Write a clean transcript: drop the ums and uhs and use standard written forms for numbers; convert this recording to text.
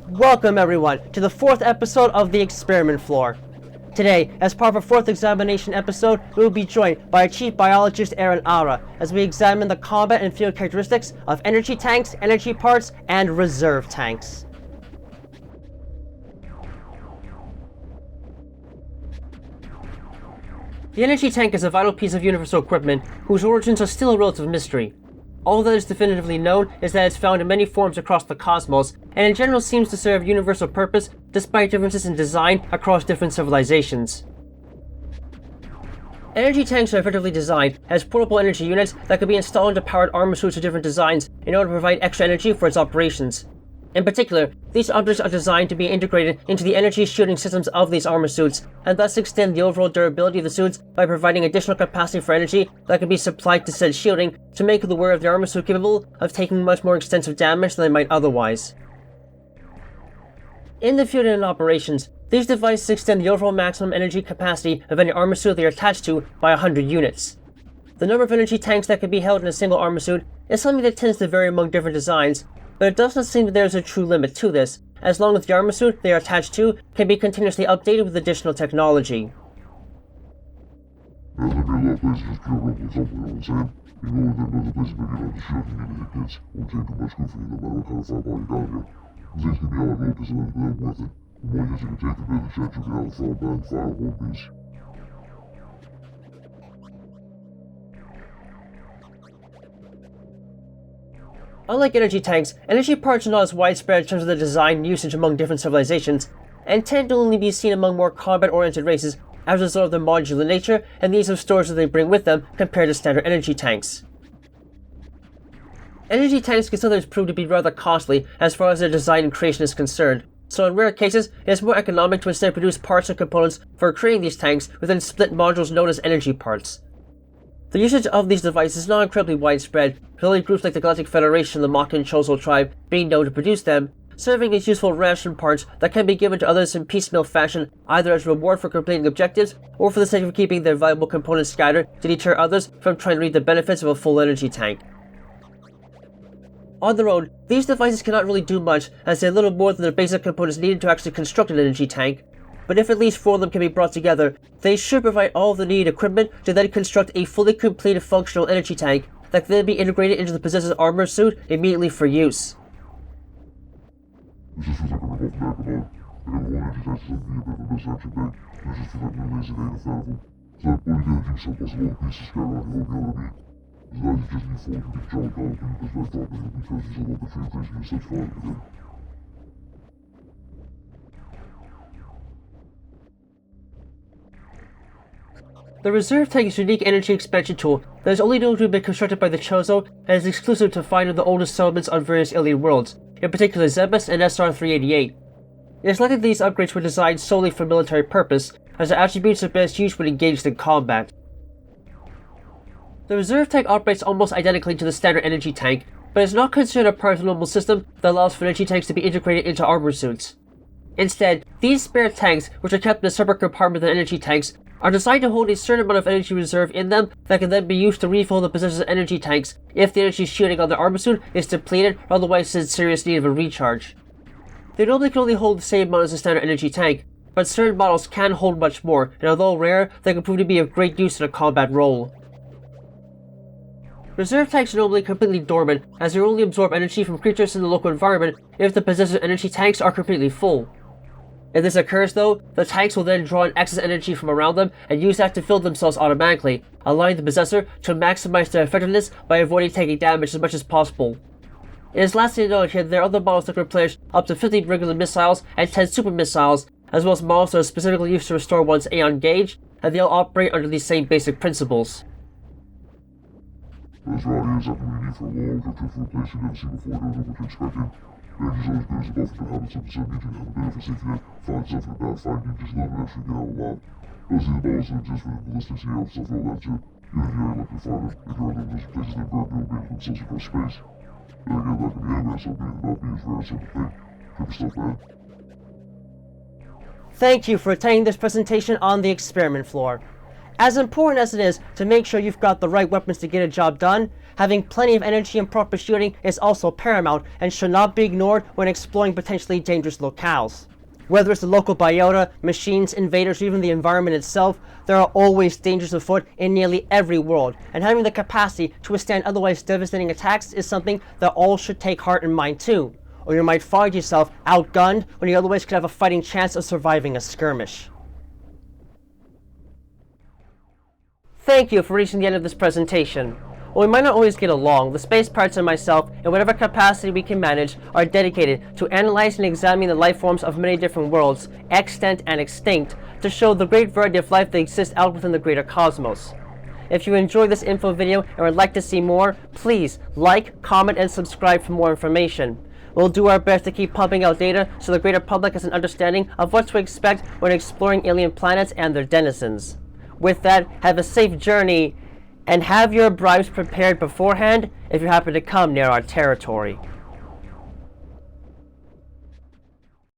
Welcome everyone to the 4th episode of the Experiment Floor. Today, as part of our 4th examination episode, we will be joined by Chief Biologist Eran-Ara as we examine the combat and field characteristics of energy tanks, energy parts, and reserve tanks. The energy tank is a vital piece of universal equipment whose origins are still a relative mystery. All that is definitively known is that it's found in many forms across the cosmos, and in general seems to serve universal purpose despite differences in design across different civilizations. Energy tanks are effectively designed as portable energy units that can be installed into powered armor suits of different designs in order to provide extra energy for its operations. In particular, these objects are designed to be integrated into the energy shielding systems of these armor suits, and thus extend the overall durability of the suits by providing additional capacity for energy that can be supplied to said shielding to make the wearer of the armor suit capable of taking much more extensive damage than they might otherwise. In the field and in operations, these devices extend the overall maximum energy capacity of any armor suit they are attached to by 100 units. The number of energy tanks that can be held in a single armor suit is something that tends to vary among different designs, but it does not seem that there is a true limit to this, as long as the armor suit they are attached to can be continuously updated with additional technology. Unlike energy tanks, energy parts are not as widespread in terms of their design and usage among different civilizations, and tend to only be seen among more combat-oriented races as a result of their modular nature and the ease of storage that they bring with them compared to standard energy tanks. Energy tanks can sometimes prove to be rather costly as far as their design and creation is concerned, so in rare cases it is more economic to instead produce parts and components for creating these tanks within split modules known as energy parts. The usage of these devices is not incredibly widespread, with only groups like the Galactic Federation and the Makan Chozo tribe being known to produce them, serving as useful ration parts that can be given to others in piecemeal fashion, either as reward for completing objectives, or for the sake of keeping their valuable components scattered to deter others from trying to reap the benefits of a full energy tank. On their own, these devices cannot really do much, as they are little more than the basic components needed to actually construct an energy tank, but if at least 4 of them can be brought together, they should provide all of the needed equipment to then construct a fully completed functional energy tank that can then be integrated into the possessor's armor suit immediately for use. The reserve tank is a unique energy expansion tool that is only known to have been constructed by the Chozo and is exclusive to finding the oldest settlements on various alien worlds, in particular Zebes and SR-388. It is likely that these upgrades were designed solely for military purpose, as their attributes are best used when engaged in combat. The reserve tank operates almost identically to the standard energy tank, but is not considered a part of the normal system that allows for energy tanks to be integrated into armor suits. Instead, these spare tanks, which are kept in a separate compartment than energy tanks, are designed to hold a certain amount of energy reserve in them that can then be used to refill the possessor's energy tanks if the energy shielding on their armor suit is depleted or otherwise is in serious need of a recharge. They normally can only hold the same amount as a standard energy tank, but certain models can hold much more, and although rare, they can prove to be of great use in a combat role. Reserve tanks are normally completely dormant, as they only absorb energy from creatures in the local environment if the possessor's energy tanks are completely full. If this occurs though, the tanks will then draw in excess energy from around them and use that to fill themselves automatically, allowing the possessor to maximize their effectiveness by avoiding taking damage as much as possible. It is lastly noted here that there are other models that can replenish up to 50 regular missiles and 10 super missiles, as well as models that are specifically used to restore one's Aeon gauge, and they all operate under these same basic principles. Thank you for attending this presentation on the experiment floor. As important as it is to make sure you've got the right weapons to get a job done, Having plenty of energy and proper shielding is also paramount and should not be ignored when exploring potentially dangerous locales. Whether it's the local biota, machines, invaders, or even the environment itself, there are always dangers afoot in nearly every world, and having the capacity to withstand otherwise devastating attacks is something that all should take heart in mind too, or you might find yourself outgunned when you otherwise could have a fighting chance of surviving a skirmish. Thank you for reaching the end of this presentation. While we might not always get along, the space pirates and myself, in whatever capacity we can manage, are dedicated to analyzing and examining the life forms of many different worlds, extant and extinct, to show the great variety of life that exists out within the greater cosmos. If you enjoyed this info video and would like to see more, please like, comment, and subscribe for more information. We'll do our best to keep pumping out data so the greater public has an understanding of what to expect when exploring alien planets and their denizens. With that, have a safe journey, and have your bribes prepared beforehand if you happen to come near our territory.